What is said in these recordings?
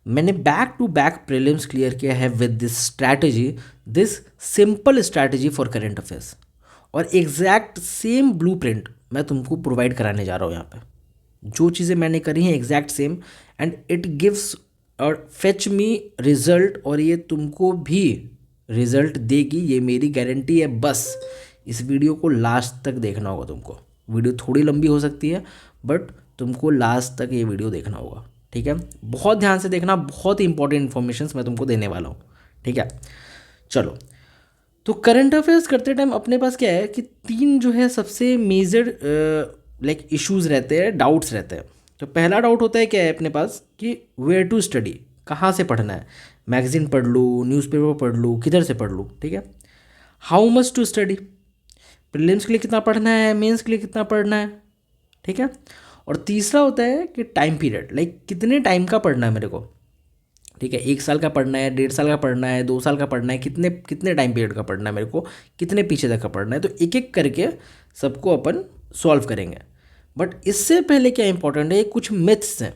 मैंने back to back prelims clear किया है with this strategy, this simple strategy for current affairs, और exact same blueprint मैं तुमको प्रोवाइड कराने जा रहा हूँ यहाँ पे। जो चीज़ें मैंने करी हैं exact same, and it gives और फेच मी रिजल्ट, और ये तुमको भी रिजल्ट देगी, ये मेरी गारंटी है। बस इस वीडियो को लास्ट तक देखना होगा तुमको। वीडियो थोड़ी लंबी हो सकती है बट तुमको लास्ट तक ये वीडियो देखना होगा, ठीक है। बहुत ध्यान से देखना, बहुत ही इंपॉर्टेंट इन्फॉर्मेशन मैं तुमको देने वाला हूँ, ठीक है। चलो, तो करंट अफेयर्स करते टाइम अपने पास क्या है कि तीन जो है सबसे मेजर लाइक इश्यूज रहते हैं, डाउट्स रहते हैं। तो पहला डाउट होता है क्या है अपने पास कि वेयर टू स्टडी, कहाँ से पढ़ना है। मैगजीन पढ़ लूँ, न्यूज़पेपर पढ़ लूँ, किधर से पढ़ लूँ, ठीक है। How much to study, prelims के लिए कितना पढ़ना है, मेंस के लिए कितना पढ़ना है, ठीक है। और तीसरा होता है कि टाइम पीरियड, लाइक कितने टाइम का पढ़ना है मेरे को, ठीक है। 1 साल का पढ़ना है, 1.5 साल का पढ़ना है, 2 साल का पढ़ना है, कितने कितने टाइम पीरियड का पढ़ना है मेरे को, कितने पीछे तक का पढ़ना है। तो एक एक करके सबको अपन सॉल्व करेंगे। बट इससे पहले क्या इंपॉर्टेंट है, कुछ मिथ्स हैं।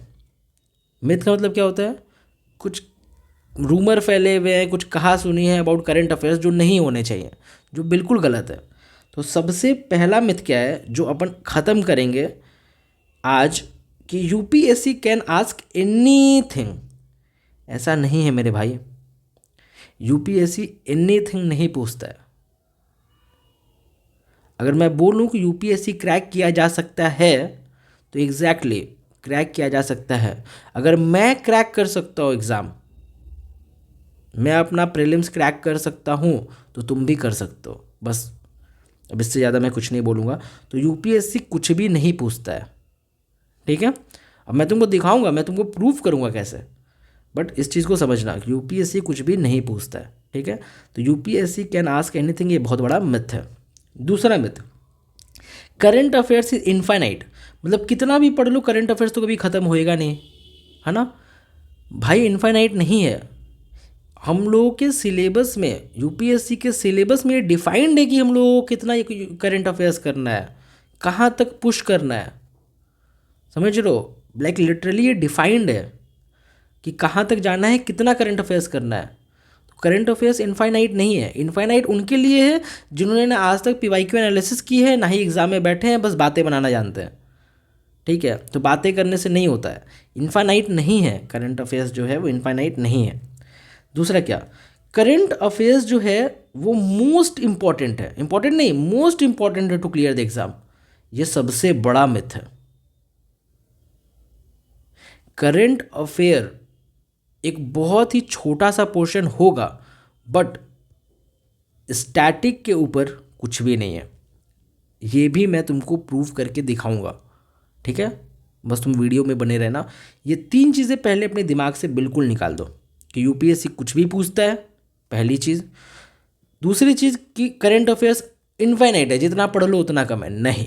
मिथ का मतलब क्या होता है, कुछ रूमर फैले हुए हैं, कुछ कहा सुनी है अबाउट करंट अफेयर्स जो नहीं होने चाहिए, जो बिल्कुल गलत है। तो सबसे पहला मिथ क्या है जो अपन ख़त्म करेंगे आज, कि यूपीएससी कैन आस्क एनीथिंग। ऐसा नहीं है मेरे भाई, यूपीएससी एनीथिंग नहीं पूछता है। अगर मैं बोलूं कि यूपीएससी क्रैक किया जा सकता है तो एग्जैक्टली क्रैक किया जा सकता है। अगर मैं क्रैक कर सकता हूँ एग्ज़ाम, मैं अपना प्रीलिम्स क्रैक कर सकता हूँ, तो तुम भी कर सकते हो। बस अब इससे ज़्यादा मैं कुछ नहीं बोलूँगा। तो यूपीएससी कुछ भी नहीं पूछता है, ठीक है। अब मैं तुमको दिखाऊंगा, मैं तुमको प्रूफ करूँगा कैसे, बट इस चीज़ को समझना कि यूपीएससी कुछ भी नहीं पूछता है, ठीक है। तो यूपीएससी कैन आस्क एनीथिंग, ये बहुत बड़ा मिथ है। दूसरा myth, current affairs is infinite, मतलब कितना भी पढ़ लो करंट अफेयर्स तो कभी ख़त्म होएगा नहीं, है ना भाई। इनफाइनाइट नहीं है। हम लोगों के सिलेबस में, यूपीएससी के सिलेबस में डिफाइंड है कि हम लोगों को कितना करंट अफेयर्स करना है, कहाँ तक पुश करना है, समझ लो। लाइक लिटरली ये डिफाइंड है कि कहाँ तक जाना है, कितना करंट अफेयर्स करना है। तो करंट अफेयर्स इनफाइनाइट नहीं है। इनफाइनाइट उनके लिए है जिन्होंने ना आज तक पीवाईक्यू एनालिसिस की है, ना ही एग्जाम में बैठे हैं, बस बातें बनाना जानते हैं, ठीक है। तो बातें करने से नहीं होता है, इनफाइनाइट नहीं है करंट अफेयर्स जो है वो इनफाइनाइट नहीं है। दूसरा क्या, करंट अफेयर्स जो है वो मोस्ट इंपॉर्टेंट है, इंपॉर्टेंट नहीं मोस्ट इंपॉर्टेंट है टू क्लियर द एग्जाम। ये सबसे बड़ा मिथ है। करंट अफेयर एक बहुत ही छोटा सा पोर्शन होगा, बट स्टैटिक के ऊपर कुछ भी नहीं है। ये भी मैं तुमको प्रूव करके दिखाऊंगा, ठीक है। बस तुम वीडियो में बने रहना। ये तीन चीज़ें पहले अपने दिमाग से बिल्कुल निकाल दो कि यूपीएससी कुछ भी पूछता है, पहली चीज़। दूसरी चीज़ कि करंट अफेयर्स इनफाइनाइट है, जितना पढ़ लो उतना कम है। नहीं,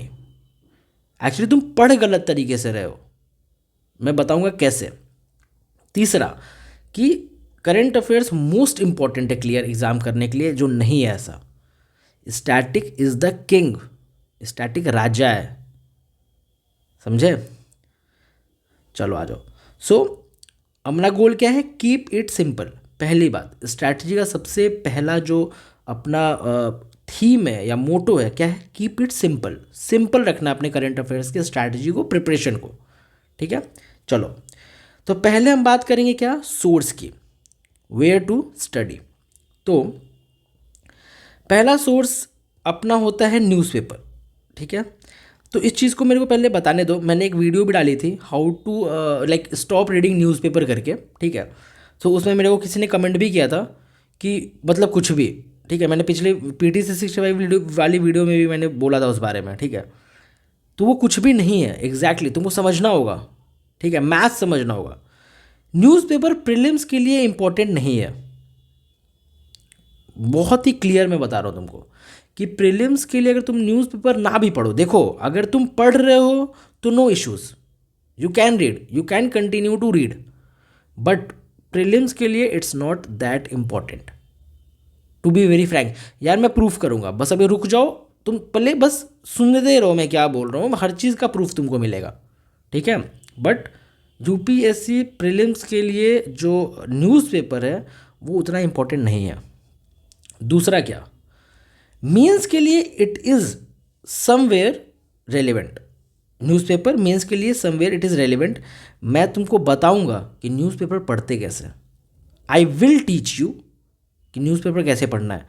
एक्चुअली तुम पढ़ गलत तरीके से रहे हो, मैं बताऊंगा कैसे। तीसरा कि करंट अफेयर्स मोस्ट इंपॉर्टेंट है क्लियर एग्जाम करने के लिए, जो नहीं है ऐसा। Static is the king, static राजा है, समझे। चलो आ जाओ। सो अपना गोल क्या है, कीप इट सिंपल। पहली बात, स्ट्रैटेजी का सबसे पहला जो अपना थीम है या मोटो है क्या है, कीप इट सिंपल। सिंपल रखना अपने करंट अफेयर्स के स्ट्रैटेजी को, प्रिपरेशन को, ठीक है। चलो, तो पहले हम बात करेंगे क्या, सोर्स की, वेयर टू स्टडी। तो पहला सोर्स अपना होता है न्यूज़पेपर, ठीक है। तो इस चीज़ को मेरे को पहले बताने दो। मैंने एक वीडियो भी डाली थी, how to like stop reading newspaper करके, ठीक है। तो उसमें मेरे को किसी ने कमेंट भी किया था कि मतलब कुछ भी, ठीक है। मैंने पिछले PT 365 वीडियो वाली वीडियो में भी मैंने बोला था उस बारे में, ठीक है। तो वो कुछ भी नहीं है, एग्जैक्टली तुमको समझना होगा, ठीक है, मैथ समझना होगा। न्यूज़पेपर प्रीलिम्स के लिए इंपॉर्टेंट नहीं है, बहुत ही क्लियर मैं बता रहा हूँ तुमको कि प्रीलिम्स के लिए अगर तुम न्यूज़पेपर ना भी पढ़ो, देखो अगर तुम पढ़ रहे हो तो no issues, you can read, you can continue to read, but prelims के लिए it's not that important, to be very frank. यार मैं प्रूफ करूँगा, बस अभी रुक जाओ, तुम पहले बस सुनते रहो मैं क्या बोल रहा हूँ, हर चीज़ का प्रूफ तुमको मिलेगा, ठीक है। बट यूपीएससी प्रीलिम्स के लिए जो न्यूज़पेपर है वो उतना इम्पोर्टेंट नहीं है। दूसरा क्या, मेंस के लिए it is somewhere relevant. Newspaper mains के लिए समवेयर इट इज़ रेलिवेंट। मैं तुमको बताऊंगा कि न्यूज़पेपर पढ़ते कैसे। आई विल टीच यू कि न्यूज़पेपर कैसे पढ़ना है।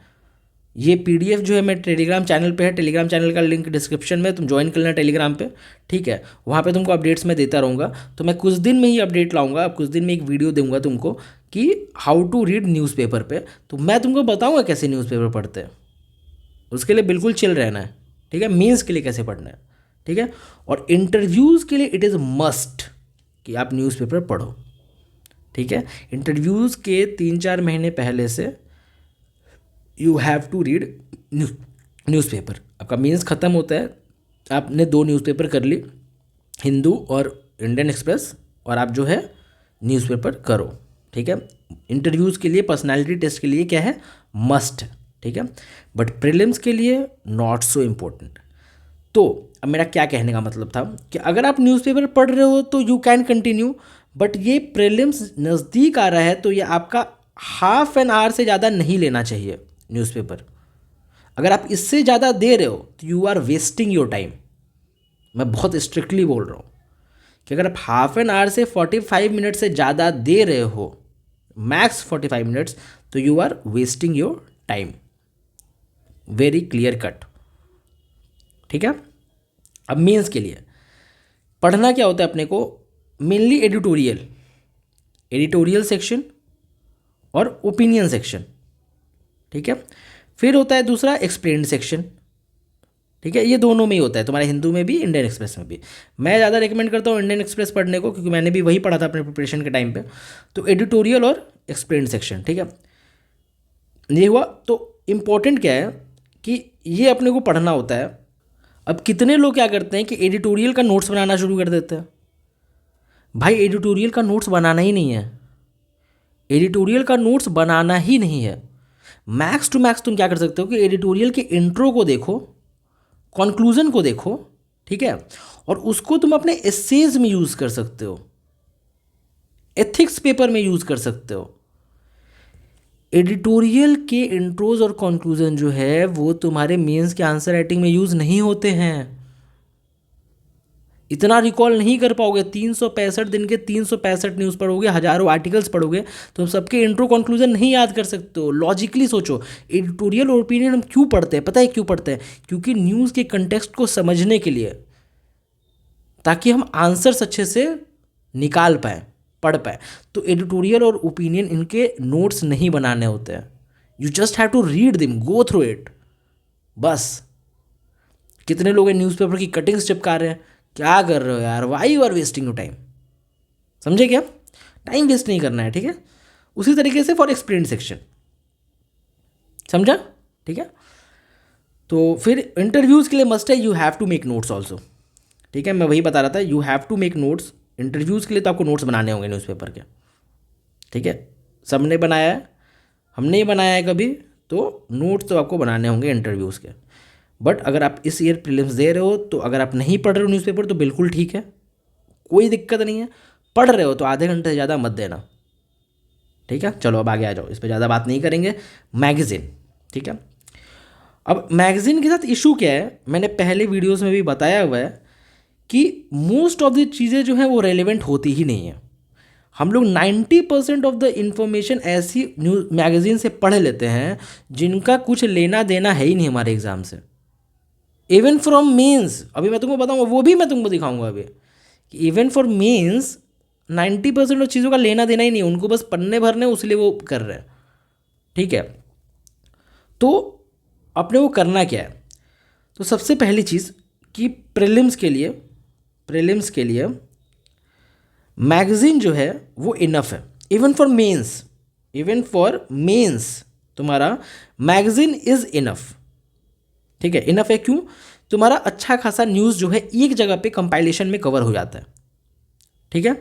ये पीडीएफ जो है मेरे टेलीग्राम चैनल पे है, टेलीग्राम चैनल का लिंक डिस्क्रिप्शन में, तुम ज्वाइन कर लेना टेलीग्राम पे, ठीक है। वहाँ पे तुमको अपडेट्स मैं देता रहूँगा। तो मैं कुछ दिन में ही अपडेट लाऊंगा, अब कुछ दिन में एक वीडियो दूंगा तुमको कि हाउ टू रीड न्यूज़पेपर पे। तो मैं तुमको बताऊँगा कैसे न्यूज़पेपर पढ़ते हैं, उसके लिए बिल्कुल चिल रहना है, ठीक है। मेंस के लिए कैसे पढ़ना है, ठीक है। और इंटरव्यूज़ के लिए इट इज़ मस्ट कि आप न्यूज़पेपर पढ़ो, ठीक है। इंटरव्यूज़ के 3-4 महीने पहले से you have to read newspaper. आपका मेंस ख़त्म होता है, आपने 2 न्यूज़पेपर कर ली, हिंदू और इंडियन एक्सप्रेस, और आप जो है न्यूज़पेपर करो, ठीक है। इंटरव्यूज़ के लिए, पर्सनालिटी टेस्ट के लिए क्या है, मस्ट, ठीक है। बट प्रीलिम्स के लिए नॉट सो इम्पोर्टेंट। तो अब मेरा क्या कहने का मतलब था कि अगर आप न्यूज़पेपर पढ़ रहे हो तो यू कैन कंटिन्यू, बट ये प्रीलिम्स नज़दीक आ रहा है तो ये आपका हाफ एन आवर से ज़्यादा नहीं लेना चाहिए न्यूज़पेपर। अगर आप इससे ज़्यादा दे रहे हो तो you are wasting your time. मैं बहुत स्ट्रिक्टली बोल रहा हूँ कि अगर आप हाफ एन आवर से 45 मिनट से ज़्यादा दे रहे हो, मैक्स 45 मिनट्स, तो you are wasting your time. Very clear cut, ठीक है। अब मेंस के लिए पढ़ना क्या होता है अपने को, मेनली एडिटोरियल सेक्शन और ओपिनियन सेक्शन, ठीक है। फिर होता है दूसरा एक्सप्लेन्ड सेक्शन, ठीक है। ये दोनों में ही होता है, तुम्हारे हिंदू में भी, इंडियन एक्सप्रेस में भी। मैं ज़्यादा रिकमेंड करता हूँ इंडियन एक्सप्रेस पढ़ने को, क्योंकि मैंने भी वही पढ़ा था अपने प्रिपरेशन के टाइम पे। तो एडिटोरियल और एक्सप्लेन्ड सेक्शन, ठीक है, ये हुआ। तो इम्पोर्टेंट क्या है कि ये अपने को पढ़ना होता है। अब कितने लोग क्या करते हैं कि एडिटोरियल का नोट्स बनाना शुरू कर देते हैं। भाई एडिटोरियल का नोट्स बनाना ही नहीं है, एडिटोरियल का नोट्स बनाना ही नहीं है। मैक्स टू मैक्स तुम क्या कर सकते हो कि एडिटोरियल के इंट्रो को देखो, कंक्लूजन को देखो, ठीक है, और उसको तुम अपने एसेज में यूज़ कर सकते हो, एथिक्स पेपर में यूज़ कर सकते हो। एडिटोरियल के इंट्रोज और कंक्लूजन जो है वो तुम्हारे मेंस के आंसर राइटिंग में यूज़ नहीं होते हैं। इतना रिकॉल नहीं कर पाओगे, 365 दिन के 365 न्यूज़ पढ़ोगे, हज़ारों आर्टिकल्स पढ़ोगे, तो सबके इंट्रो कंक्लूजन नहीं याद कर सकते हो। लॉजिकली सोचो, एडिटोरियल और ओपिनियन हम क्यों पढ़ते हैं, पता है क्यों पढ़ते हैं? क्योंकि न्यूज़ के कंटेक्स्ट को समझने के लिए, ताकि हम आंसर्स अच्छे से निकाल पाएँ, पढ़ पाएँ। तो एडिटोरियल और ओपिनियन, इनके नोट्स नहीं बनाने होते हैं, you just have to read them, go through it, बस। कितने लोग न्यूज़पेपर की कटिंग्स चिपका रहे हैं, क्या कर रहे हो यार, why you are wasting your time, समझे क्या? टाइम वेस्ट नहीं करना है, ठीक है। उसी तरीके से फॉर एक्सप्लेन सेक्शन, समझा, ठीक है। तो फिर इंटरव्यूज़ के लिए मस्ट है you have to make notes also, ठीक है। मैं वही बता रहा था, you have to make notes. Interviews के लिए तो आपको नोट्स बनाने होंगे न्यूज़पेपर के, ठीक है। सबने बनाया है, हमने ही बनाया है कभी, तो नोट्स तो आपको बनाने होंगे इंटरव्यूज़ के। बट अगर आप इस ईयर प्रीलिम्स दे रहे हो, तो अगर आप नहीं पढ़ रहे हो न्यूज़पेपर तो बिल्कुल ठीक है, कोई दिक्कत नहीं है। पढ़ रहे हो तो आधे घंटे से ज़्यादा मत देना, ठीक है। चलो अब आगे आ जाओ, इस पर ज़्यादा बात नहीं करेंगे। मैगज़ीन, ठीक है। अब मैगज़ीन के साथ इशू क्या है, मैंने पहले वीडियोस में भी बताया हुआ है कि मोस्ट ऑफ द चीज़ें जो हैं वो रेलिवेंट होती ही नहीं है। हम लोग 90% ऑफ द इंफॉर्मेशन ऐसी न्यूज़ मैगज़ीन से पढ़ लेते हैं जिनका कुछ लेना देना है ही नहीं हमारे एग्ज़ाम से। इवन फ्रॉम मेंस, अभी मैं तुमको बताऊंगा, वो भी मैं तुमको दिखाऊंगा अभी, कि इवन फॉर मेंस 90% ऑफ चीज़ों का लेना देना ही नहीं, उनको बस पन्ने भरने, उसलिए वो कर रहे हैं, ठीक है। तो अपने को करना क्या है, तो सबसे पहली चीज़ कि प्रीलिम्स के लिए मैगज़ीन जो है वो इनफ है। इवन फॉर मेंस तुम्हारा मैगज़ीन इज़ इनफ, ठीक है। इनफ है क्यों? तुम्हारा अच्छा खासा न्यूज़ जो है एक जगह पे कंपाइलेशन में कवर हो जाता है, ठीक है।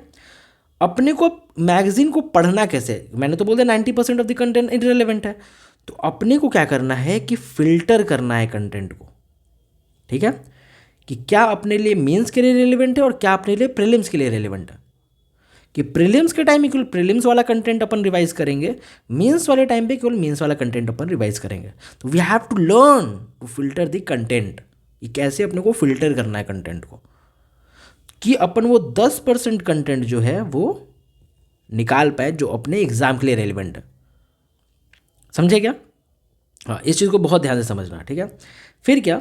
अपने को मैगज़ीन को पढ़ना कैसे, मैंने तो बोल दिया 90% ऑफ द कंटेंट इररिलेवेंट है। तो अपने को क्या करना है कि फ़िल्टर करना है कंटेंट को, ठीक है, कि क्या अपने लिए मेंस के लिए रेलिवेंट है और क्या अपने लिए प्रीलिम्स के लिए रेलिवेंट है। कि प्रीलिम्स के टाइम में केवल प्रीलिम्स वाला कंटेंट अपन रिवाइज करेंगे, मेंस वाले टाइम पे केवल मेंस वाला कंटेंट अपन रिवाइज करेंगे। तो we have to learn to filter the content, ये कैसे अपने को फिल्टर करना है कंटेंट को, कि अपन वो 10% कंटेंट जो है वो निकाल पाए जो अपने एग्जाम के लिए रेलिवेंट है। समझे क्या? हाँ, इस चीज़ को बहुत ध्यान से समझना, ठीक है। फिर क्या,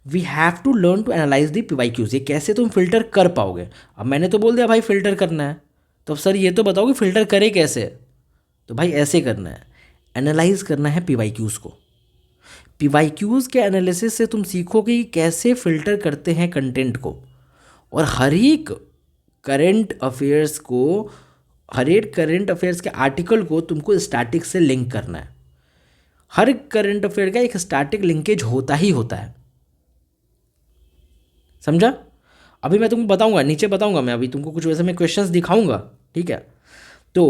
we have to learn to analyse the PYQs, ये कैसे तुम फिल्टर कर पाओगे। अब मैंने तो बोल दिया भाई फिल्टर करना है, तो अब सर ये तो बताओ कि फिल्टर करे कैसे। तो भाई ऐसे करना है, एनालाइज करना है PYQs को। PYQs के एनालिसिस से तुम सीखोगे कि कैसे फिल्टर करते हैं कंटेंट को, और हर एक करंट अफेयर्स के आर्टिकल को तुमको स्टैटिक से लिंक करना है। हर करंट अफेयर का एक स्टैटिक लिंकेज होता ही होता है, समझा? अभी मैं तुमको बताऊंगा, नीचे बताऊंगा मैं, अभी तुमको कुछ वैसे मैं क्वेश्चंस दिखाऊंगा, ठीक है। तो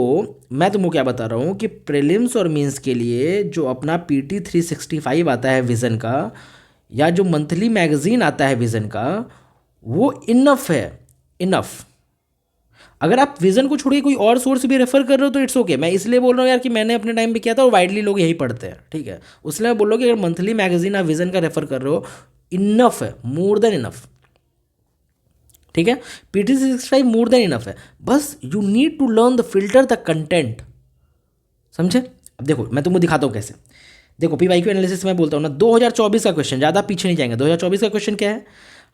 मैं तुमको क्या बता रहा हूँ कि प्रीलिम्स और मेंस के लिए जो अपना PT 365 आता है विज़न का, या जो मंथली मैगजीन आता है विज़न का, वो इनफ है, इनफ। अगर आप विज़न को छोड़िए कोई और सोर्स भी रेफर कर रहे हो तो इट्स ओके। मैं इसलिए बोल रहा हूँ यार कि मैंने अपने टाइम पे किया था और वाइडली लोग यही पढ़ते हैं, ठीक है। उसलिए मैं बोल रहा हूँ कि अगर मंथली मैगजीन आप विज़न का रेफर कर रहे हो, इनफ है, मोर देन इनफ, ठीक है। PT 365 मोर देन इनफ है, बस you need to learn the filter the content, समझे? अब देखो मैं तुमको दिखाता हूँ कैसे। देखो PYQ एनालिसिस में बोलता हूँ ना, 2024 का क्वेश्चन, ज़्यादा पीछे नहीं जाएंगे। 2024 का क्वेश्चन क्या है?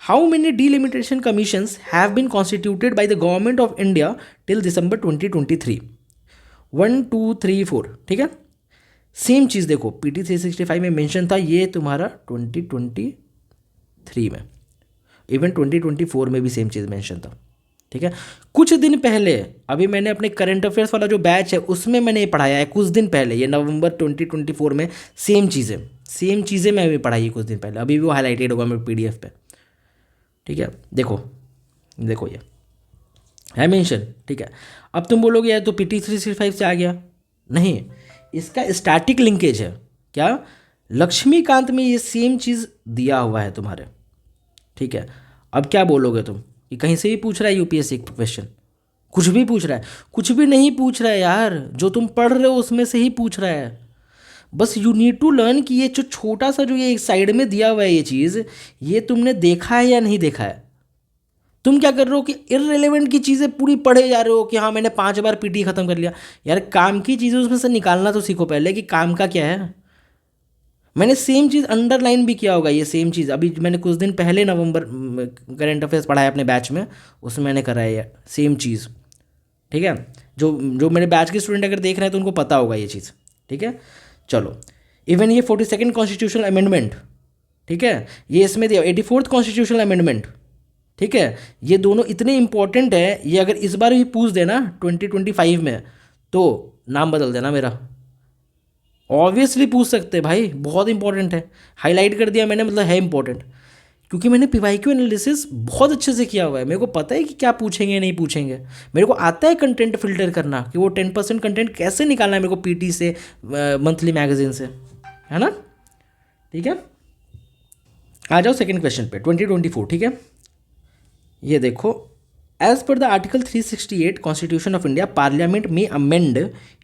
How many delimitation commissions have been constituted by the government of India till December 2023? 1 2 3 4, ठीक है। सेम चीज़ देखो PT 365 में मेंशन था, ये तुम्हारा 2023 में, इवन 2024 में भी सेम चीज़ मेंशन था, ठीक है। कुछ दिन पहले, अभी मैंने अपने करंट अफेयर्स वाला जो बैच है उसमें मैंने ये पढ़ाया है कुछ दिन पहले, ये नवंबर 2024 में सेम चीज़ें मैं भी पढ़ाई कुछ दिन पहले, अभी भी वो हाईलाइटेड होगा मेरे PDF पे, ठीक है। देखो ये है मेंशन, ठीक है। अब तुम बोलोगे यार तो PT 365 से आ गया, नहीं, इसका स्टैटिक लिंकेज है। क्या? लक्ष्मीकांत में ये सेम चीज़ दिया हुआ है तुम्हारे, ठीक है। अब क्या बोलोगे तुम कि कहीं से भी पूछ रहा है UPSC क्वेश्चन? कुछ भी पूछ रहा है? कुछ भी नहीं पूछ रहा है यार, जो तुम पढ़ रहे हो उसमें से ही पूछ रहा है। बस यू नीड टू लर्न कि ये जो छोटा सा जो ये एक साइड में दिया हुआ है ये चीज़, ये तुमने देखा है या नहीं देखा है। तुम क्या कर रहे हो कि इररिलेवेंट की चीज़ें पूरी पढ़े जा रहे हो कि हाँ मैंने 5 बार PT ख़त्म कर लिया। यार काम की चीज़ें उसमें से निकालना तो सीखो पहले कि काम का क्या है। मैंने सेम चीज़ अंडरलाइन भी किया होगा, ये सेम चीज़ अभी मैंने कुछ दिन पहले नवंबर करंट अफेयर्स पढ़ाया अपने बैच में, उसमें मैंने कराया है सेम चीज़, ठीक है। जो मेरे बैच के स्टूडेंट अगर देख रहे हैं तो उनको पता होगा ये चीज़, ठीक है। चलो, इवन ये 42nd कॉन्स्टिट्यूशनल अमेंडमेंट, ठीक है, ये इसमें दिया 84th कॉन्स्टिट्यूशनल अमेंडमेंट, ठीक है। ये दोनों इतने इंपॉर्टेंट है, ये अगर इस बार भी पूछ देना 2025 में तो नाम बदल देना मेरा। ऑब्वियसली पूछ सकते हैं भाई, बहुत इंपॉर्टेंट है, हाईलाइट कर दिया मैंने, मतलब है इंपॉर्टेंट, क्योंकि मैंने PYQ एनालिसिस बहुत अच्छे से किया हुआ है। मेरे को पता है कि क्या पूछेंगे नहीं पूछेंगे, मेरे को आता है कंटेंट फिल्टर करना, कि वो 10% कंटेंट कैसे निकालना है मेरे को PT से, मंथली मैगजीन से, है ना, ठीक है। आ जाओ सेकेंड क्वेश्चन पे, 2024, ठीक है। ये देखो, as per the article 368 constitution of India, parliament में amend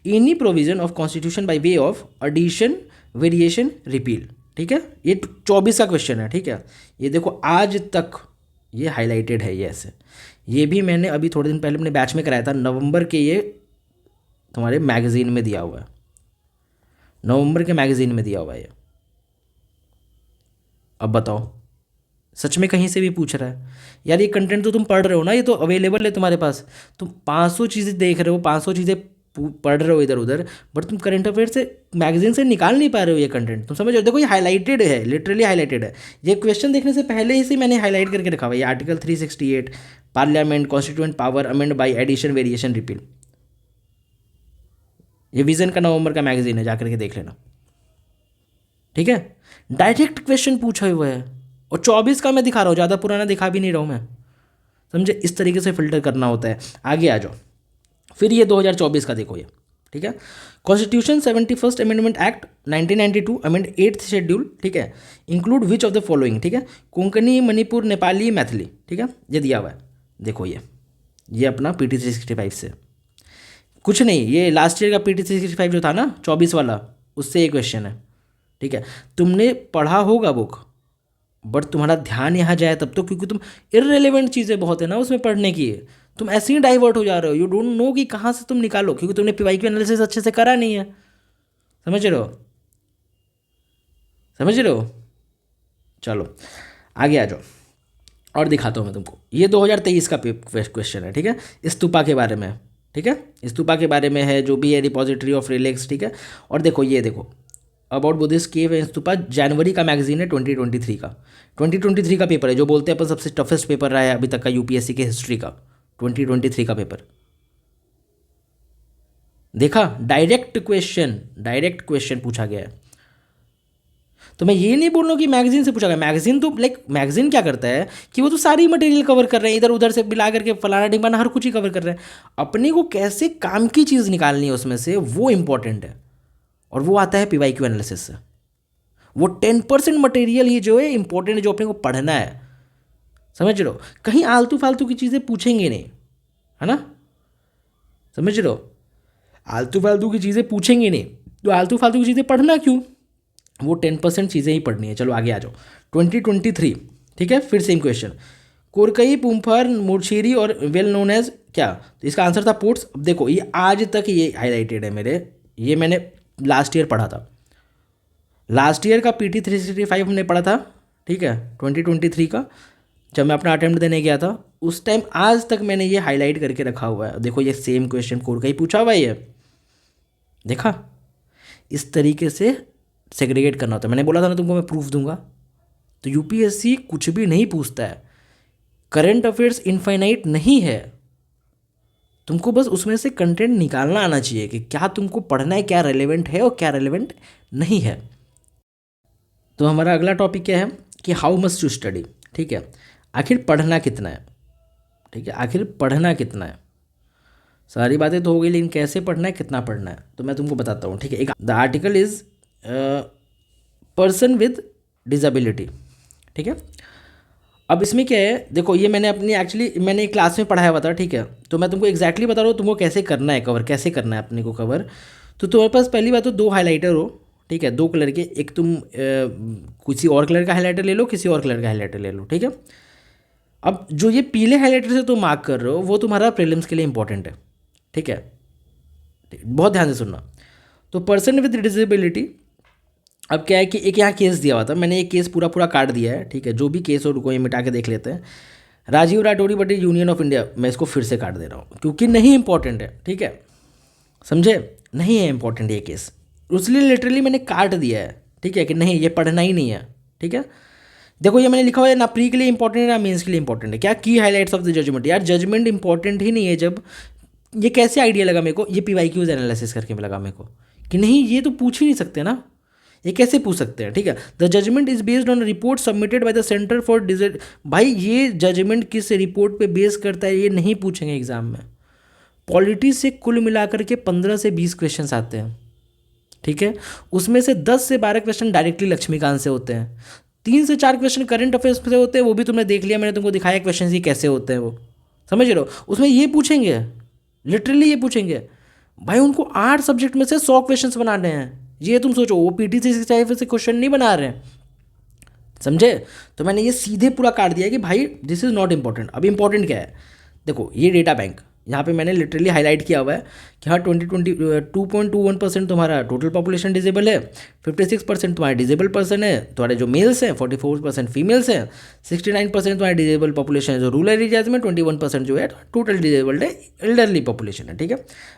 any provision of constitution by way of addition, variation, repeal, ठीक है। ये 24 का क्वेश्चन है, ठीक है। ये देखो आज तक ये हाईलाइटेड है, ये ऐसे, ये भी मैंने अभी थोड़े दिन पहले अपने बैच में कराया था, नवंबर के, ये तुम्हारे मैगजीन में दिया हुआ है, नवंबर के मैगजीन में दिया हुआ है ये। अब बताओ, सच में कहीं से भी पूछ रहा है? यार ये कंटेंट तो तुम पढ़ रहे हो ना, ये तो अवेलेबल है तुम्हारे पास, तुम 500 चीज़ें देख रहे हो, 500 चीज़ें पढ़ रहे हो इधर उधर, बट तुम करंट अफेयर से मैगजीन से निकाल नहीं पा रहे हो ये कंटेंट। तुम समझ रहे हो? देखो ये हाईलाइटेड है, लिटरली हाईलाइटेड है, ये क्वेश्चन देखने से पहले ही से मैंने हाईलाइट करके रखा हुआ है, ये article 368 parliament constituent power amend by addition, variation, repeal. ये विजन का नवंबर का मैगजीन है, जाकर के देख लेना, ठीक है। डायरेक्ट क्वेश्चन पूछा हुआ है, और 24 का मैं दिखा रहा हूँ, ज़्यादा पुराना दिखा भी नहीं रहा हूँ मैं, समझे? इस तरीके से फिल्टर करना होता है। आगे आ जाओ, फिर ये 2024 का देखो ये, ठीक है। Constitution 71st amendment act 1992 amend 8th schedule, ठीक है, include which of the following, ठीक है, कोंकणी, मणिपुर, नेपाली, मैथिली, ठीक है, ये दिया हुआ है। देखो ये ये अपना PT 365 से कुछ नहीं, ये लास्ट ईयर का PT 365 जो था ना 24 वाला, उससे ये क्वेश्चन है। ठीक है, तुमने पढ़ा होगा बुक, बट तुम्हारा ध्यान यहाँ जाए तब तो, क्योंकि तुम इररिलेवेंट चीज़ें बहुत है ना उसमें पढ़ने की, तुम ऐसे ही डाइवर्ट हो जा रहे हो। यू डोंट नो कि कहाँ से तुम निकालो, क्योंकि तुमने PYQ एनालिसिस अच्छे से करा नहीं है। समझ रहे हो, समझ रहे हो? चलो आगे आ जाओ और दिखाता हूँ मैं तुमको। ये 2023 का क्वेश्चन है। ठीक है, स्तूपा के बारे में है। ठीक है, स्तूपा के बारे में है, जो भी है रिपोजिटरी ऑफ रिलिक्स। ठीक है, और देखो ये देखो about Buddhist cave and stupa, जनवरी का मैगजीन है 2023 का। 2023 का पेपर है, जो बोलते हैं अपन सबसे टफेस्ट पेपर रहा है अभी तक का UPSC के हिस्ट्री का। 2023 का पेपर देखा, डायरेक्ट क्वेश्चन पूछा गया है। तो मैं ये नहीं बोल रहा हूँ कि मैगजीन से पूछा गया। मैगजीन तो मैगजीन क्या करता है कि वो तो सारी मटेरियल कवर कर रहे हैं, इधर उधर से मिला करके फलाना ढिमाना हर कुछ ही कवर कर रहे हैं। अपने को कैसे काम की चीज़ निकालनी है उसमें से, वो इंपॉर्टेंट है, और वो आता है PYQ एनालिसिस से। वो 10% मटेरियल ही जो है इंपॉर्टेंट है, जो अपने को पढ़ना है। समझ रहे हो, कहीं आलतू फालतू की चीज़ें पूछेंगे नहीं, है ना? समझ रहे हो, आलतू फालतू की चीज़ें पूछेंगे नहीं, तो आलतू फालतू की चीज़ें पढ़ना क्यों? वो 10% चीज़ें ही पढ़नी है। चलो आगे आ जाओ। 2023, ठीक है, फिर सेम क्वेश्चन। कोरकई, पुम्फर, मुर्शिरी और वेल नोन एज क्या? तो इसका आंसर था पोर्ट्स। अब देखो ये आज तक ये हाईलाइटेड है मेरे, ये मैंने लास्ट ईयर पढ़ा था। लास्ट ईयर का PT 365 हमने पढ़ा था। ठीक है, 2023 का, जब मैं अपना अटेम्प्ट देने गया था उस टाइम, आज तक मैंने ये हाईलाइट करके रखा हुआ है। देखो ये सेम क्वेश्चन कोरकई पूछा हुआ है ये, देखा? इस तरीके से सेग्रीगेट करना होता है। मैंने बोला था ना तुमको, मैं प्रूफ दूंगा। तो UPSC कुछ भी नहीं पूछता है, करंट अफेयर्स इनफाइनाइट नहीं है, तुमको बस उसमें से कंटेंट निकालना आना चाहिए कि क्या तुमको पढ़ना है, क्या रेलेवेंट है और क्या रेलेवेंट नहीं है। तो हमारा अगला टॉपिक क्या है कि हाउ मच टू स्टडी। ठीक है, आखिर पढ़ना कितना है। ठीक है, आखिर पढ़ना कितना है। सारी बातें तो हो गई, लेकिन कैसे पढ़ना है, कितना पढ़ना है, तो मैं तुमको बताता हूँ। ठीक है, एक the article is person with disability. ठीक है, अब इसमें क्या है, देखो ये मैंने अपनी एक्चुअली मैंने एक क्लास में पढ़ाया हुआ था। ठीक है, तो मैं तुमको एग्जैक्टली बता रहा हूँ तुमको कैसे करना है कवर, कैसे करना है अपने को कवर। तो तुम्हारे पास पहली बात तो 2 हाइलाइटर हो। ठीक है, 2 कलर के, एक तुम किसी और कलर का हाइलाइटर ले लो, किसी और कलर का हाइलाइटर ले लो। ठीक है, अब जो ये पीले हाइलाइटर से तुम मार्क कर रहे हो वो तुम्हारा प्रीलिम्स के लिए इंपॉर्टेंट है। ठीक है, बहुत ध्यान से सुनना। तो पर्सन विद डिसेबिलिटी, अब क्या है कि एक यहाँ केस दिया हुआ था, मैंने ये केस पूरा काट दिया है। ठीक है, जो भी केस हो रुको ये मिटा के देख लेते हैं। राजीव राठौड़ी बटे यूनियन ऑफ इंडिया, मैं इसको फिर से काट दे रहा हूँ क्योंकि नहीं इंपॉर्टेंट है। ठीक है, समझे, नहीं है इंपॉर्टेंट ये केस, उसलिए लिटरली मैंने काट दिया है। ठीक है, कि नहीं ये पढ़ना ही नहीं है। ठीक है, देखो ये मैंने लिखा हुआ है ना प्री के लिए इंपॉर्टेंट है ना मेंस के लिए इंपॉर्टेंट है। क्या की हाइलाइट्स ऑफ द जजमेंट, यार जजमेंट इंपॉर्टेंट ही नहीं है। जब ये कैसे आइडिया लगा मेरे को, ये PYQs एनालिसिस करके लगा मेरे को कि नहीं ये तो पूछ ही नहीं सकते ना, ये कैसे पूछ सकते हैं। ठीक है, the judgment is based on report submitted by the centre for desert. भाई ये जजमेंट किस रिपोर्ट पे बेस करता है, ये नहीं पूछेंगे एग्जाम में। पॉलिटी से कुल मिलाकर के 15 से 20 क्वेश्चन आते हैं। ठीक है, उसमें से 10 से 12 क्वेश्चन डायरेक्टली लक्ष्मीकांत से होते हैं, 3 से 4 क्वेश्चन करंट अफेयर्स से होते हैं, वो भी तुमने देख लिया, मैंने तुमको दिखाया क्वेश्चन ही कैसे होते हैं वो। समझ रहे हो, उसमें ये पूछेंगे, लिटरली ये पूछेंगे। भाई उनको 8 सब्जेक्ट में से 100 क्वेश्चन बनाने हैं, ये तुम सोचो, वो PT 365 से क्वेश्चन नहीं बना रहे हैं। समझे, तो मैंने ये सीधे पूरा काट दिया कि भाई दिस इज़ नॉट इंपॉर्टेंट। अब इंपॉर्टेंट क्या है, देखो ये डेटा बैंक, यहाँ पे मैंने लिटरली हाईलाइट किया हुआ है कि हाँ 2.21% तुम्हारा टोटल पॉपुलेशन डिजेबल है, 56% तुम्हारे डिजेबल पर्सन है, तुम्हारे जो मेल्स हैं 44% फीमेल्स हैं, 69% तुम्हारे डिजेबल पॉपुलेशन है जो रूरल एरियाज में, 21% जो है टोटल डिजेबल्ड है, एल्डरली पॉपुलेशन है। ठीक है,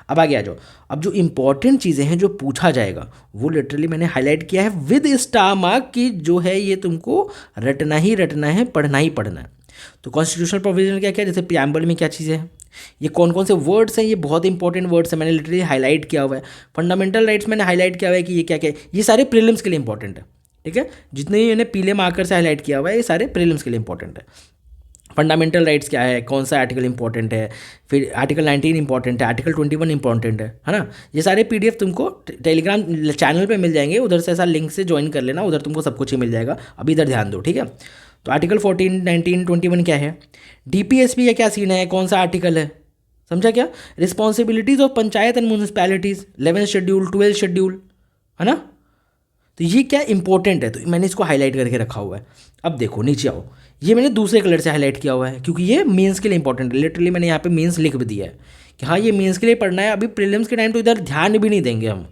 अब आगे आ जाओ। अब जो इंपॉर्टेंट चीज़ें हैं जो पूछा जाएगा वो लिटरली मैंने हाईलाइट किया है विद स्टार मार्क की, जो है ये तुमको रटना ही रटना है, पढ़ना ही पढ़ना है। तो कॉन्स्टिट्यूशनल प्रोविजन क्या क्या, जैसे प्रियम्बल में क्या चीज़ें हैं, ये कौन कौन से वर्ड्स हैं, ये बहुत इंपॉर्टेंट वर्ड्स हैं, मैंने लिटरली हाईलाइट किया हुआ है। फंडामेंटल राइट्स मैंने हाईलाइट किया हुआ है कि ये क्या क्या है, ये सारे प्रीलिम्स के लिए इंपॉर्टेंट है। ठीक है, जितने ही मैंने पीले मार्कर से हाईलाइट किया हुआ है ये सारे प्रीलिम्स के लिए इंपॉर्टेंट है। फंडामेंटल राइट्स क्या है, कौन सा आर्टिकल इंपॉर्टेंट है, फिर आर्टिकल 19 इंपॉर्टेंट है, आर्टिकल 21 इंपॉर्टेंट है ना। ये सारे PDF तुमको टेलीग्राम चैनल पे मिल जाएंगे, उधर से ऐसा लिंक से ज्वाइन कर लेना, उधर तुमको सब कुछ ही मिल जाएगा। अभी इधर ध्यान दो। ठीक है, तो आर्टिकल 14, 19, 21 क्या है, DPSP का क्या सीन है, कौन सा आर्टिकल है, समझा क्या? Responsibilities of panchayat and municipalities 11th schedule, 12th schedule, है ना? तो ये क्या इंपॉर्टेंट है, तो मैंने इसको हाईलाइट करके रखा हुआ है। अब देखो नीचे आओ, ये मैंने दूसरे कलर से हाईलाइट किया हुआ है क्योंकि ये मेंस के लिए इंपॉर्टेंट है। लिटरली मैंने यहाँ पे मेंस लिख भी दिया है कि हाँ ये मेंस के लिए पढ़ना है। अभी प्रीलिम्स के टाइम तो इधर ध्यान भी नहीं देंगे हम,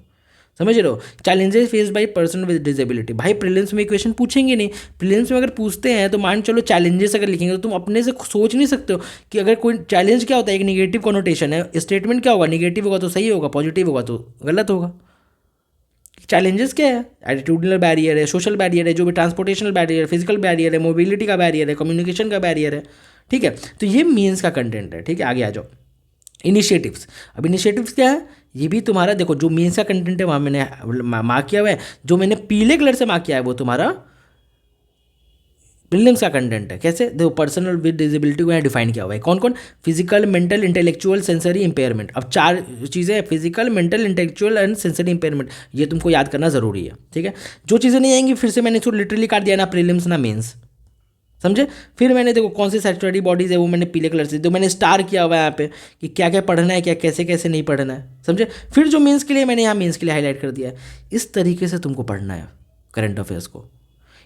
समझ रहे हो? Challenges face by person with disability, भाई प्रीलिम्स में क्वेश्चन पूछेंगे नहीं। प्रीलिम्स में अगर पूछते हैं तो मान चलो चैलेंजेस अगर लिखेंगे तो तुम अपने से सोच नहीं सकते हो कि अगर कोई चैलेंज क्या होता है, एक निगेटिव कॉनोटेशन है, स्टेटमेंट क्या होगा, निगेटिव होगा तो सही होगा, पॉजिटिव होगा तो गलत होगा। चैलेंजेस क्या है? एटीट्यूडनल बैरियर है, सोशल बैरियर है, जो भी ट्रांसपोर्टेशनल बैरियर है, फिजिकल बैरियर है, मोबिलिटी का बैरियर है, कम्युनिकेशन का बैरियर है, ठीक है? तो ये मेंस का कंटेंट है, ठीक है? आगे आ जाओ, इनिशिएटिव्स। अब इनिशिएटिव्स क्या है? ये भी तुम्हारा देखो, जो मेंस का कंटेंट है वहाँ मैंने मार्क किया हुआ है, जो मैंने पीले कलर से मार्क किया है वो तुम्हारा प्रीलिम्स का कंटेंट है। कैसे? देखो, पर्सनल विद डिसेबिलिटी को यहाँ डिफाइन किया हुआ है। कौन कौन? Physical, mental, intellectual, sensory impairment. अब 4 चीज़ें, physical, mental, intellectual and sensory impairment, ये तुमको याद करना जरूरी है, ठीक है? जो चीज़ें नहीं आएंगी फिर से मैंने इसको लिटरली काट दिया, ना प्रीलिम्स ना मेंस, समझे? फिर मैंने देखो कौन सी स्टैट्यूटरी बॉडीज़ है वो मैंने पीले कलर से, तो मैंने स्टार किया हुआ है यहाँ पे कि क्या क्या पढ़ना है, क्या कैसे कैसे नहीं पढ़ना है, समझे? फिर जो मेंस के लिए मैंने यहाँ मेंस के लिए हाईलाइट कर दिया है। इस तरीके से तुमको पढ़ना है करंट अफेयर्स को,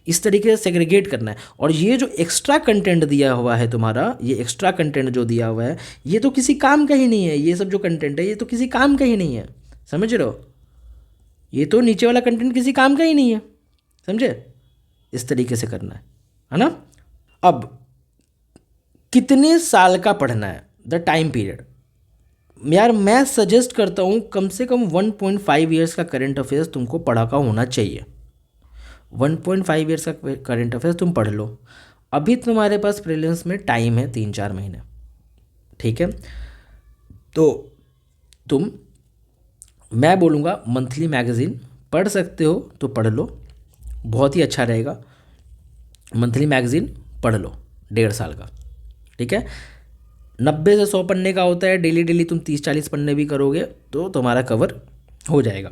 इस तरीके से सेग्रीगेट करना है। और ये जो एक्स्ट्रा कंटेंट दिया हुआ है तुम्हारा, ये एक्स्ट्रा कंटेंट जो दिया हुआ है ये तो किसी काम का ही नहीं है। ये सब जो कंटेंट है ये तो किसी काम का ही नहीं है, समझ रहे हो? ये तो नीचे वाला कंटेंट किसी काम का ही नहीं है, समझे? इस तरीके से करना है ना? अब कितने साल का पढ़ना है, द टाइम पीरियड, यार मैं सजेस्ट करता हूँ कम से कम 1.5 ईयर्स का करंट अफेयर्स तुमको पढ़ा का होना चाहिए। 1.5 ईयर्स का करंट अफेयर्स तुम पढ़ लो। अभी तुम्हारे पास प्रीलिम्स में टाइम है 3-4 महीने, ठीक है? तो तुम, मैं बोलूँगा मंथली मैगज़ीन पढ़ सकते हो तो पढ़ लो, बहुत ही अच्छा रहेगा। मंथली मैगज़ीन पढ़ लो 1.5 साल का, ठीक है? 90 से 100 पन्ने का होता है, डेली डेली तुम 30-40 पन्ने भी करोगे तो तुम्हारा कवर हो जाएगा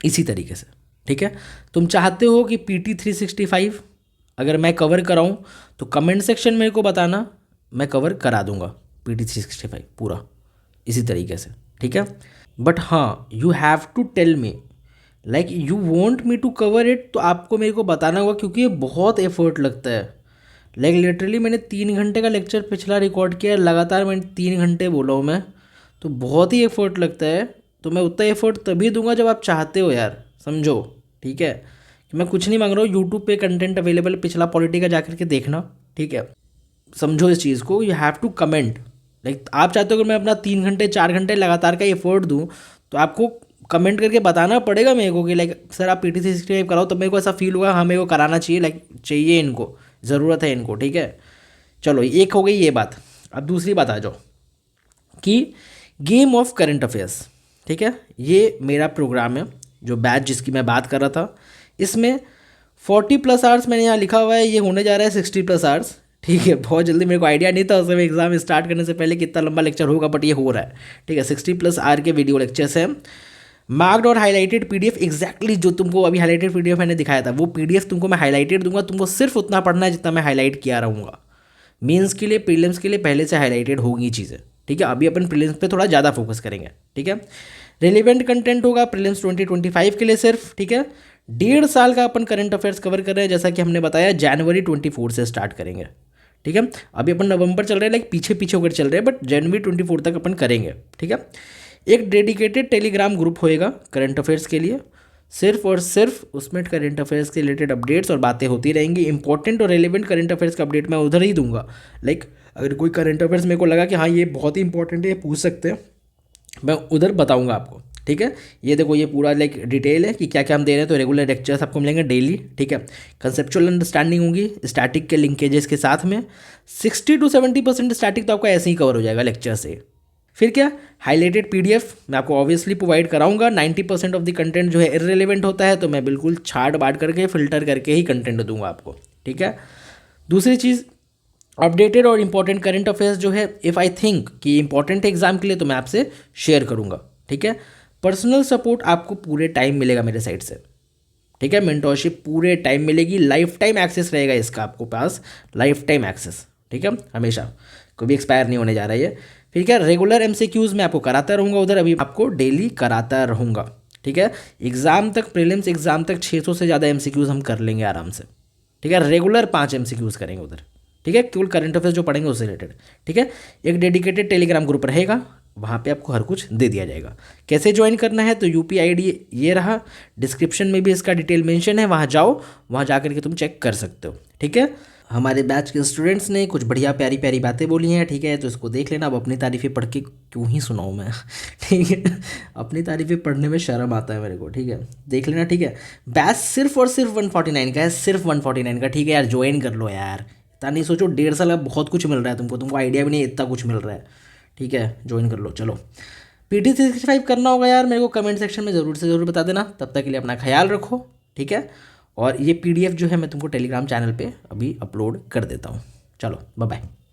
इसी तरीके से, ठीक है? तुम चाहते हो कि PT 365 अगर मैं कवर कराऊं तो कमेंट सेक्शन मेरे को बताना, मैं कवर करा दूंगा PT 365 पूरा इसी तरीके से, ठीक है? बट हाँ, you have to tell me like you want me to cover it, तो आपको मेरे को बताना होगा क्योंकि ये बहुत एफर्ट लगता है। लाइक लिटरली मैंने 3 घंटे का लेक्चर पिछला रिकॉर्ड किया है, लगातार मैंने 3 घंटे बोला हूँ मैं, तो बहुत ही एफर्ट लगता है। तो मैं उतना एफर्ट तभी दूंगा जब आप चाहते हो यार, समझो, ठीक है? कि मैं कुछ नहीं मांग रहा हूँ, यूट्यूब पे कंटेंट अवेलेबल, पिछला पॉलिटी का जाकर के देखना, ठीक है? समझो इस चीज़ को, you have to comment. Like आप चाहते हो कि मैं अपना 3 घंटे 4 घंटे लगातार का एफर्ट दूँ, तो आपको कमेंट करके बताना पड़ेगा मेरे को कि लाइक सर आप PT 365 कराओ, तो मेरे को ऐसा फील हुआ हाँ मेरे को कराना चाहिए, लाइक चाहिए इनको, ज़रूरत है इनको, ठीक है? चलो एक हो गई ये बात। अब दूसरी बात आ जाओ कि गेम ऑफ करंट अफेयर्स, ठीक है? ये मेरा प्रोग्राम है जो बैच जिसकी मैं बात कर रहा था, इसमें 40+ आवर्स मैंने यहाँ लिखा हुआ है, ये होने जा रहा है 60+ आवर्स, ठीक है? बहुत जल्दी, मेरे को आइडिया नहीं था उस समय एग्जाम स्टार्ट करने से पहले कितना लंबा लेक्चर होगा, बट ये हो रहा है, ठीक है? 60+ आवर के वीडियो लेक्चर्स हैं। मार्क्ड और हाईलाइटेड PDF, एग्जैक्टली जो तुमको अभी हाईलाइटेड PDF मैंने दिखाया था वो PDF तुमको मैं हाईलाइटेड दूंगा, तुमको सिर्फ उतना पढ़ना है जितना मैं हाईलाइट किया रहूँगा। मेंस के लिए, प्रीलिम्स के लिए पहले से हाईलाइटेड होगी चीज़ें, ठीक है? अभी अपन प्रीलिम्स पे थोड़ा ज़्यादा फोकस करेंगे, ठीक है? रिलेवेंट कंटेंट होगा प्रीलिम्स 2025 के लिए सिर्फ, ठीक है? 1.5 साल का अपन करंट अफेयर्स कवर कर रहे हैं, जैसा कि हमने बताया जनवरी 24 से स्टार्ट करेंगे, ठीक है? अभी अपन नवंबर चल रहे हैं, लाइक पीछे पीछे होकर चल रहे हैं, बट जनवरी 24 तक अपन करेंगे, ठीक है? एक डेडिकेटेड टेलीग्राम ग्रुप होएगा करंट अफेयर्स के लिए, सिर्फ और सिर्फ उसमें करंट अफेयर्स के रिलेटेड अपडेट्स और बातें होती रहेंगी। इंपॉर्टेंट और रेलिवेंट करंट अफेयर्स का अपडेट मैं उधर ही दूंगा। लाइक अगर कोई करंट अफेयर्स मेरे को लगा कि हाँ ये बहुत ही इंपॉर्टेंट है, ये पूछ सकते हैं, मैं उधर बताऊंगा आपको, ठीक है? ये देखो ये पूरा लाइक डिटेल है कि क्या क्या हम दे रहे हैं। तो रेगुलर लेक्चर्स आपको मिलेंगे डेली, ठीक है? कंसेप्चुअल अंडरस्टैंडिंग होगी स्टैटिक के लिंकेजेस के साथ में। 60 to 70% स्टैटिक तो आपका ऐसे ही कवर हो जाएगा लेक्चर से। फिर क्या, हाईलाइटेड PDF मैं आपको ऑब्वियसली प्रोवाइड कराऊंगा। 90% ऑफ द कंटेंट जो है इररिलेवेंट होता है, तो मैं बिल्कुल छाट बाट करके फिल्टर करके ही कंटेंट दूंगा आपको, ठीक है? दूसरी चीज़, अपडेटेड और इंपॉर्टेंट करंट अफेयर्स जो है, इफ़ आई थिंक कि इंपॉर्टेंट है एग्जाम के लिए, तो मैं आपसे शेयर करूंगा, ठीक है? पर्सनल सपोर्ट आपको पूरे टाइम मिलेगा मेरे साइड से, ठीक है? मेंटोरशिप पूरे टाइम मिलेगी, लाइफ टाइम एक्सेस रहेगा इसका आपको पास, लाइफ टाइम एक्सेस, ठीक है? हमेशा, कभी एक्सपायर नहीं होने जा रहा है ये। फिर क्या, रेगुलर एमसीक्यूज़ मैं आपको कराता रहूँगा उधर, अभी आपको डेली कराता रहूँगा, ठीक है। एग्ज़ाम तक, प्रीलिम्स एग्ज़ाम तक 600 से ज़्यादा एमसीक्यूज़ हम कर लेंगे आराम से, ठीक है। रेगुलर 5 एमसीक्यूज़ करेंगे उधर, ठीक है, केवल करंट अफेयर्स जो पढ़ेंगे उससे रिलेटेड, ठीक है। एक डेडिकेटेड टेलीग्राम ग्रुप रहेगा, वहाँ पे आपको हर कुछ दे दिया जाएगा। कैसे ज्वाइन करना है, तो UPI ID ये रहा, डिस्क्रिप्शन में भी इसका डिटेल मेंशन है, वहाँ जाओ, वहाँ जा करके तुम चेक कर सकते हो, ठीक है। हमारे बैच के स्टूडेंट्स ने कुछ बढ़िया प्यारी प्यारी बातें बोली हैं, ठीक है, तो इसको देख लेना। अब अपनी तारीफ़ें पढ़ के क्यों ही सुनाऊँ मैं ठीक है, अपनी तारीफ़ें पढ़ने में शर्म आता है मेरे को, ठीक है, देख लेना, ठीक है। बैच सिर्फ और सिर्फ 149 का है, सिर्फ 149 का, ठीक है यार, ज्वाइन कर लो यार। इतना नहीं सोचो, 1.5 साल में बहुत कुछ मिल रहा है तुमको आइडिया भी नहीं इतना कुछ मिल रहा है, ठीक है, ज्वाइन कर लो। चलो, PT365 करना होगा यार, मेरे को कमेंट सेक्शन में ज़रूर से ज़रूर बता देना। तब तक के लिए अपना ख्याल रखो, ठीक है। और ये PDF जो है मैं तुमको टेलीग्राम चैनल पे अभी अपलोड कर देता हूँ। चलो, बाय बाय।